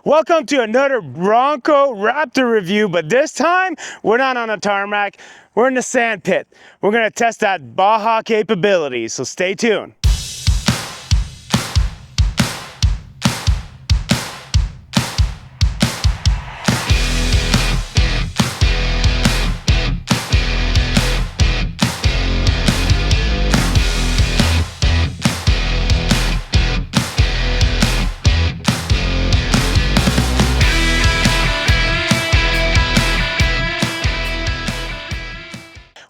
Welcome to another Bronco Raptor review, but this time we're not on a tarmac, we're in the sand pit. We're gonna test that baja capability, so stay tuned.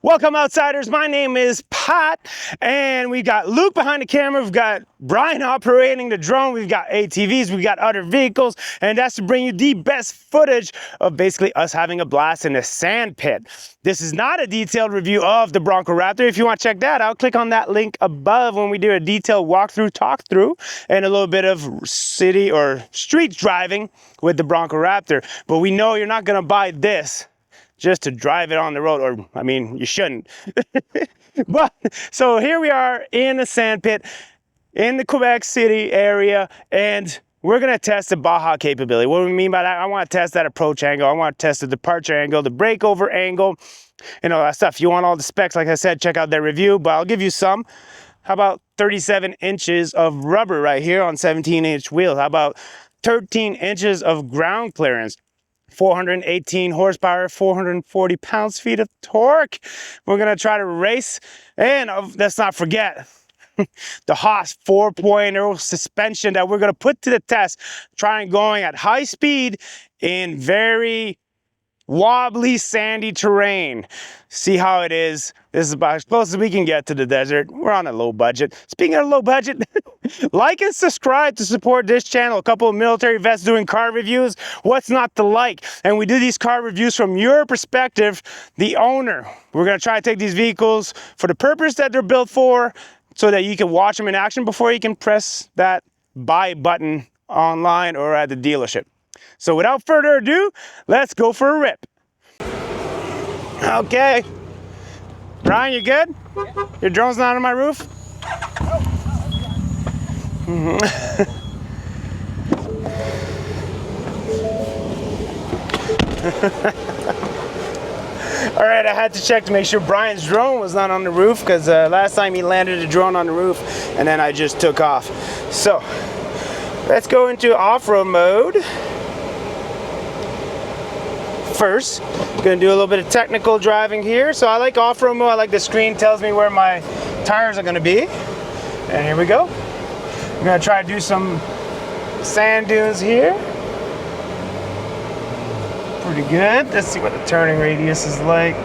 Welcome outsiders, my name is Pat and we got Luke behind the camera, we've got Brian operating the drone, we've got ATVs, we've got other vehicles, and that's to bring you the best footage of basically us having a blast in a sand pit. This is not a detailed review of the Bronco Raptor. If you want to check that out, click on that link above when we do a detailed walkthrough, talk through, and a little bit of city or street driving with the Bronco Raptor. But we know you're not gonna buy this just to drive it on the road, or I mean, you shouldn't. But so here we are in the sand pit in the Quebec City area, and we're gonna test the baja capability. What do we mean by that? I want to test that approach angle, I want to test the departure angle, the breakover angle, and all that stuff. If you want all the specs, like I said, check out that review, but I'll give you some. How about 37 inches of rubber right here on 17-inch wheels? How about 13 inches of ground clearance? 418 horsepower, 440 pounds-feet of torque. We're gonna try to race, and let's not forget the Haas 4.0 suspension that we're gonna put to the test, trying going at high speed in very wobbly, sandy terrain. See how it is. This is about as close as we can get to the desert. We're on a low budget. Speaking of low budget, like and subscribe to support this channel. A couple of military vets doing car reviews. What's not to like? And we do these car reviews from your perspective, the owner. We're gonna try to take these vehicles for the purpose that they're built for, so that you can watch them in action before you can press that buy button online or at the dealership. So without further ado, let's go for a rip. Okay. Brian, you good? Yeah. Your drone's not on my roof? All right, I had to check to make sure Brian's drone was not on the roof, because last time he landed a drone on the roof and then I just took off. So let's go into off-road mode. First, I'm gonna do a little bit of technical driving here. So I like off-road mode. I like the screen tells me where my tires are gonna be. And here we go. I'm gonna try to do some sand dunes here. Pretty good. Let's see what the turning radius is like.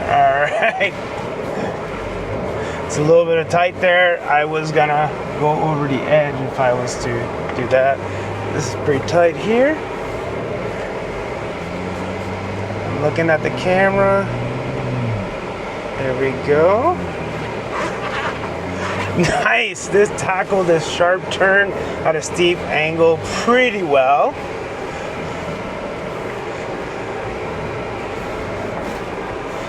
All right. It's a little bit of tight there. I was gonna go over the edge if I was to do that. This is pretty tight here. I'm looking at the camera. There we go. Nice, this tackled this sharp turn at a steep angle pretty well.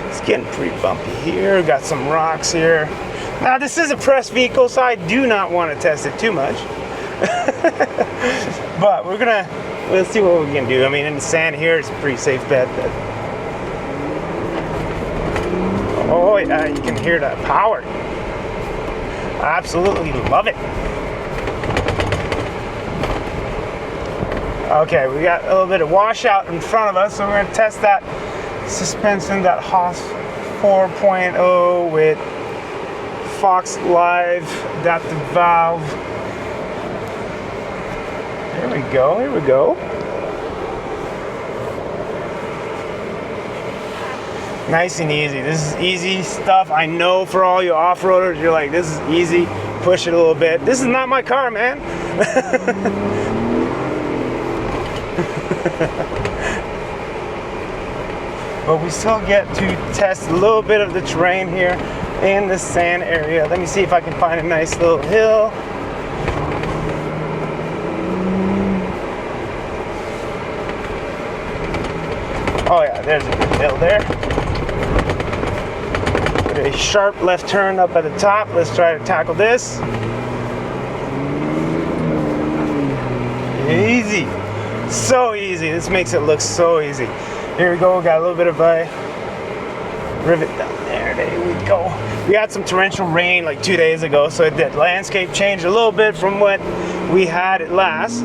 It's getting pretty bumpy here. Got some rocks here. Now this is a press vehicle, so I do not want to test it too much. But we'll see what we can do. I mean, in the sand here, it's a pretty safe bet. Oh yeah, you can hear that power. I absolutely love it. Okay, we got a little bit of washout in front of us, so we're gonna test that suspension, that Haas 4.0 with Fox Live adaptive valve. Here we go, here we go. Nice and easy. This is easy stuff. I know for all you off-roaders, you're like, this is easy, push it a little bit. This is not my car, man. But we still get to test a little bit of the terrain here in the sand area. Let me see if I can find a nice little hill. Oh yeah, there's a good hill there. sharp left turn up at the top. Let's try to tackle this. Easy. So easy. This makes it look so easy. Here we go. Got a little bit of a rivet down there. There we go. We had some torrential rain like 2 days ago, so the landscape changed a little bit from what we had it last.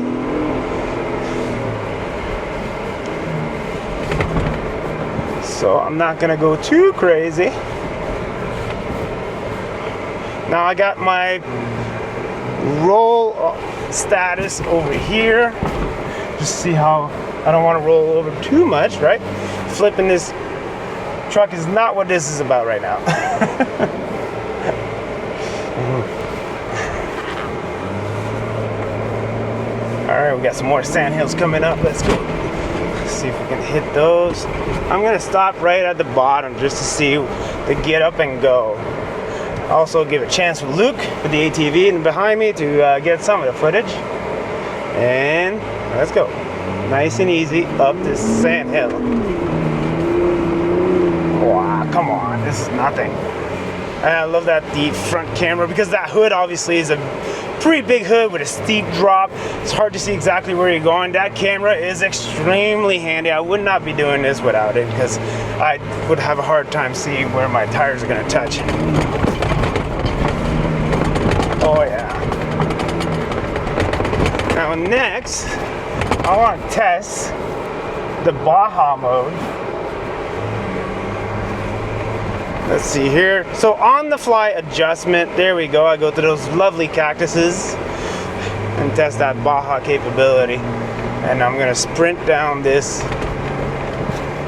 So I'm not gonna go too crazy. Now I got my roll status over here. Just see how I don't want to roll over too much, right? Flipping this truck is not what this is about right now. All right, we got some more sand hills coming up. Let's go. Let's see if we can hit those. I'm gonna stop right at the bottom just to see the get up and go. Also give a chance for Luke with the ATV and behind me to get some of the footage. And let's go. Nice and easy up this sand hill. Wow, come on, this is nothing. And I love that the front camera, because that hood obviously is a pretty big hood with a steep drop. It's hard to see exactly where you're going. That camera is extremely handy. I would not be doing this without it, because I would have a hard time seeing where my tires are gonna touch. Oh yeah. Now next, I want to test the Baja mode. Let's see here. So on the fly adjustment, there we go. I go to those lovely cactuses and test that Baja capability. And I'm gonna sprint down this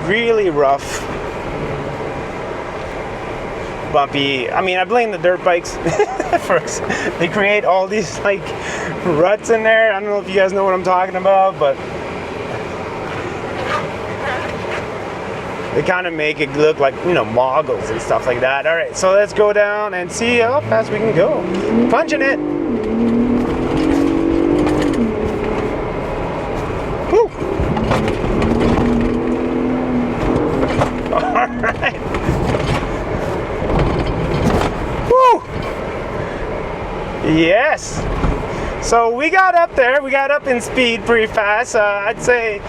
really rough, bumpy. I mean, I blame the dirt bikes for they create all these like ruts in there. I don't know if you guys know what I'm talking about, but they kind of make it look like, you know, moguls and stuff like that. All right, so let's go down and see how fast we can go. Punching it. Woo. All right. Yes. So we got up there. We got up in speed pretty fast. I'd say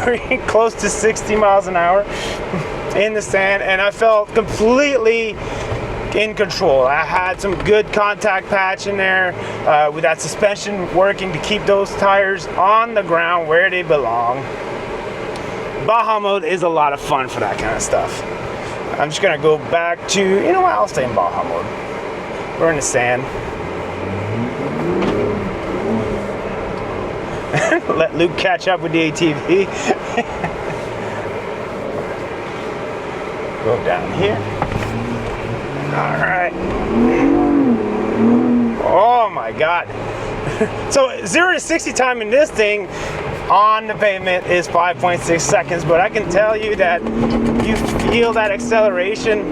pretty close to 60 miles an hour in the sand, and I felt completely in control. I had some good contact patch in there with that suspension working to keep those tires on the ground where they belong. Baja mode is a lot of fun for that kind of stuff. I'm just gonna go back to, you know what, I'll stay in Baja mode. We're in the sand. Let Luke catch up with the ATV. Go down here. All right. Oh my God. So 0 to 60 time in this thing on the pavement is 5.6 seconds, but I can tell you that you feel that acceleration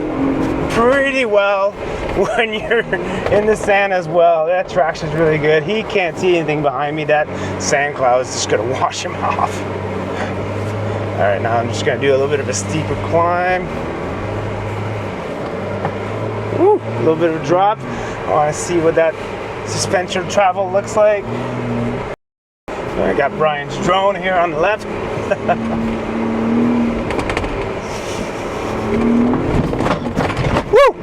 pretty well when you're in the sand as well. That traction's really good. He can't see anything behind me. That sand cloud is just gonna wash him off. All right, now I'm just gonna do a little bit of a steeper climb. Woo, a little bit of a drop. I wanna see what that suspension travel looks like. I got Brian's drone here on the left. Woo!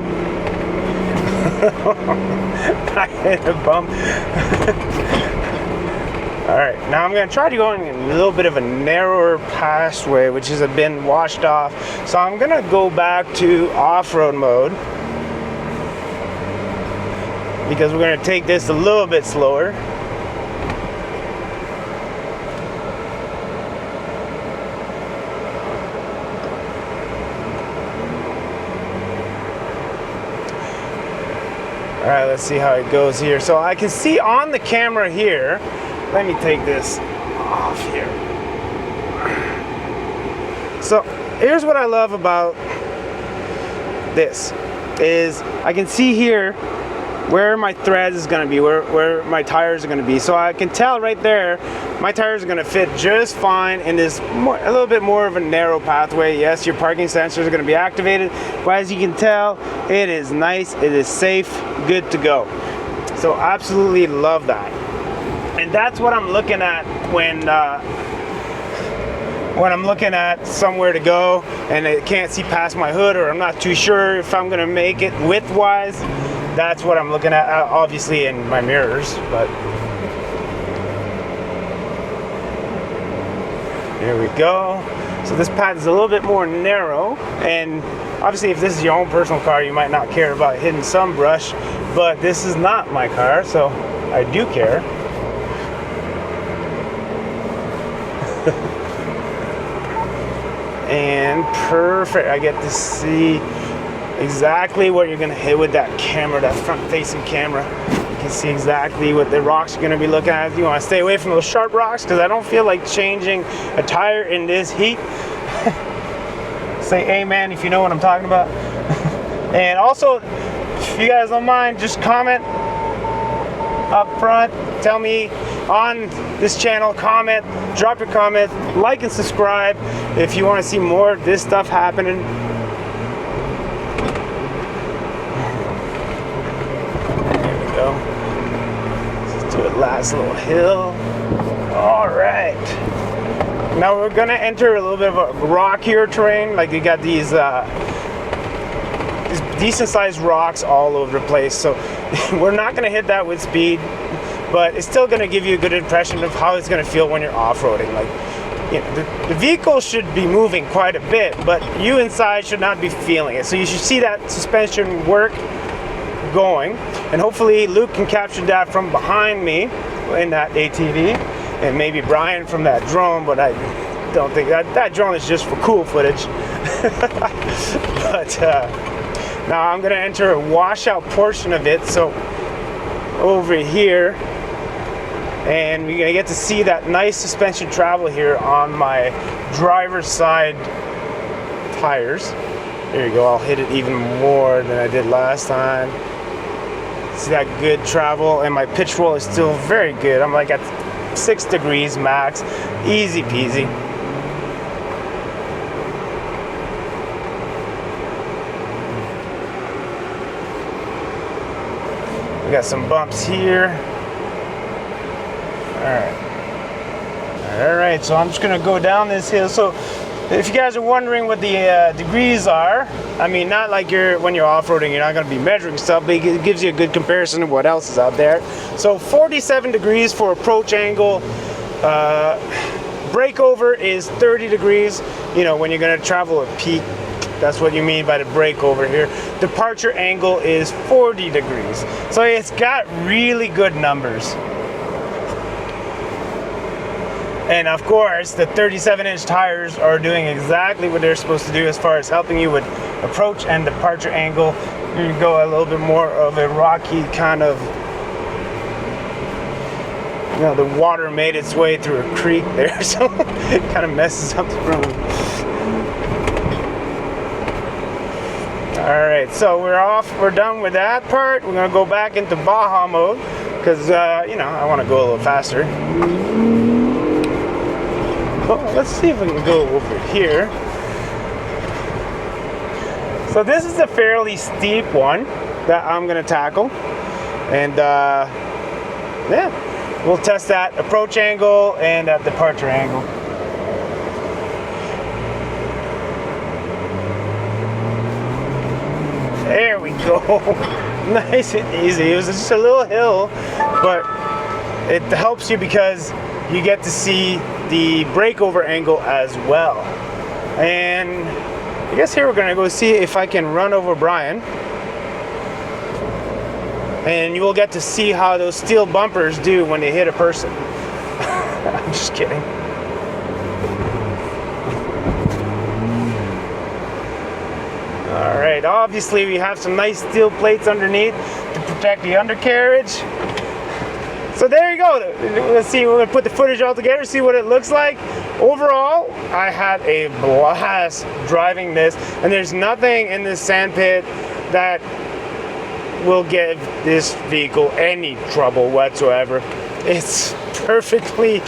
I hit a bump. All right, now I'm gonna try to go in a little bit of a narrower passway, which has been washed off. So I'm gonna go back to off-road mode, because we're gonna take this a little bit slower. All right, let's see how it goes here. So I can see on the camera here, let me take this off here. So here's what I love about this, is I can see here where my threads is gonna be, where my tires are gonna be. So I can tell right there, my tires are gonna fit just fine in this a little bit more of a narrow pathway. Yes, your parking sensors are gonna be activated, but as you can tell, It is nice, it is safe, good to go. So absolutely love that. And that's what I'm looking at when I'm looking at somewhere to go and I can't see past my hood, or I'm not too sure if I'm gonna make it width-wise. That's what I'm looking at, obviously in my mirrors, but there we go. So this path is a little bit more narrow, and obviously if this is your own personal car, you might not care about hitting some brush, but this is not my car, so I do care. And perfect, I get to see exactly what you're gonna hit with that camera, that front-facing camera. You can see exactly what the rocks you're gonna be looking at. You wanna stay away from those sharp rocks because I don't feel like changing a tire in this heat. Say amen if you know what I'm talking about. And also, if you guys don't mind, just comment up front. Tell me on this channel, comment, drop your comment, like and subscribe if you want to see more of this stuff happening. There we go. Let's do a last little hill. All right. Now we're gonna enter a little bit of a rockier terrain. Like you got these decent sized rocks all over the place. So we're not gonna hit that with speed, but it's still gonna give you a good impression of how it's gonna feel when you're off-roading. Like, you know, the vehicle should be moving quite a bit, but you inside should not be feeling it. So you should see that suspension work going, and hopefully Luke can capture that from behind me in that ATV, and maybe Brian from that drone, but I don't think that drone is just for cool footage. But now I'm gonna enter a washout portion of it, so over here, and we're gonna get to see that nice suspension travel here on my driver's side tires. There you go, I'll hit it even more than I did last time. See that good travel, and my pitch roll is still very good. I'm like at 6 degrees max, easy peasy. We got some bumps here. All right, so I'm just gonna go down this hill. So if you guys are wondering what the degrees are, I mean, not like when you're off-roading, you're not gonna be measuring stuff, but it gives you a good comparison of what else is out there. So 47 degrees for approach angle. Breakover is 30 degrees. You know, when you're gonna travel a peak, that's what you mean by the breakover here. Departure angle is 40 degrees. So it's got really good numbers. And of course, the 37-inch tires are doing exactly what they're supposed to do as far as helping you with approach and departure angle. You go a little bit more of a rocky kind of, you know, the water made its way through a creek there, so it kind of messes up the road. All right, so we're done with that part. We're gonna go back into Baja mode because, you know, I wanna go a little faster. Well, let's see if we can go over here. So this is a fairly steep one that I'm gonna tackle, and yeah, we'll test that approach angle and that departure angle. There we go. Nice and easy. It was just a little hill, but it helps you because you get to see the breakover angle as well. And I guess here we're gonna go see if I can run over Brian, and you will get to see how those steel bumpers do when they hit a person. I'm just kidding. All right, obviously we have some nice steel plates underneath to protect the undercarriage. So there you go. Let's see, we're gonna put the footage all together, see what it looks like. Overall, I had a blast driving this, and there's nothing in this sand pit that will give this vehicle any trouble whatsoever. It's perfectly,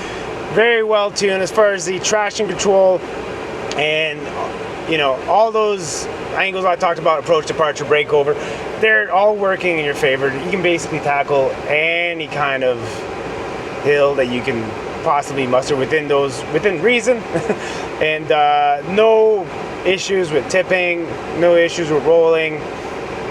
very well tuned as far as the traction control and, you know, all those angles I talked about, approach, departure, breakover, they're all working in your favor. You can basically tackle any kind of hill that you can possibly muster within reason. And no issues with tipping, no issues with rolling.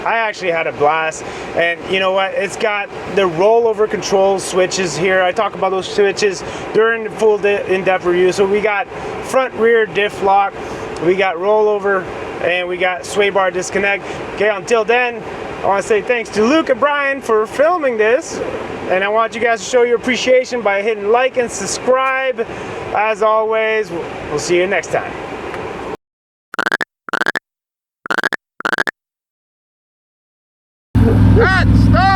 I actually had a blast. And you know what, it's got the rollover control switches here. I talk about those switches during the full in-depth review. So we got front rear diff lock, we got rollover, and we got sway bar disconnect. Okay, until then, I want to say thanks to Luke and Brian for filming this, and I want you guys to show your appreciation by hitting like and subscribe. As always, we'll see you next time. Cut, stop!